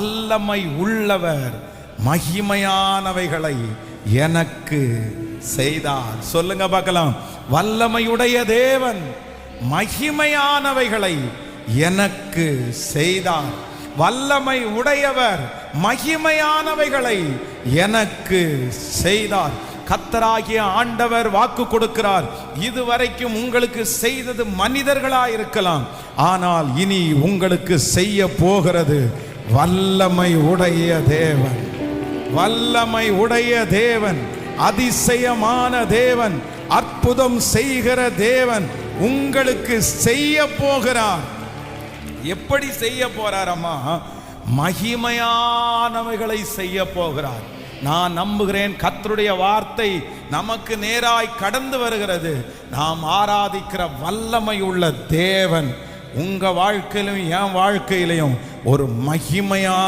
வல்லமை உள்ளவர் மகிமையானவைகளை எனக்கு செய்தார். சொல்லுங்க பார்க்கலாம். வல்லமையுடைய தேவன் மகிமையானவைகளை எனக்கு செய்தார். வல்லமை உடையவர் மகிமையானவைகளை எனக்கு செய்தார். கர்த்தராகிய ஆண்டவர் வாக்கு கொடுக்கிறார், இதுவரைக்கும் உங்களுக்கு செய்தது மனிதர்களாயிருக்கலாம், ஆனால் இனி உங்களுக்கு செய்ய போகிறது வல்லமை உடைய தேவன். வல்லமை உடைய தேவன், அதிசயமான தேவன், அற்புதம் செய்கிற தேவன் உங்களுக்கு செய்ய போகிறார். எப்படி செய்ய போறார் அம்மா? மகிமையானவைகளை செய்ய போகிறார். நான் நம்புகிறேன் கர்த்தருடைய வார்த்தை நமக்கு நேராய் கடந்து வருகிறது. நாம் ஆராதிக்கிற வல்லமை உள்ள தேவன் உங்க வாழ்க்கையிலும் என் வாழ்க்கையிலையும் ஒரு மகிமையான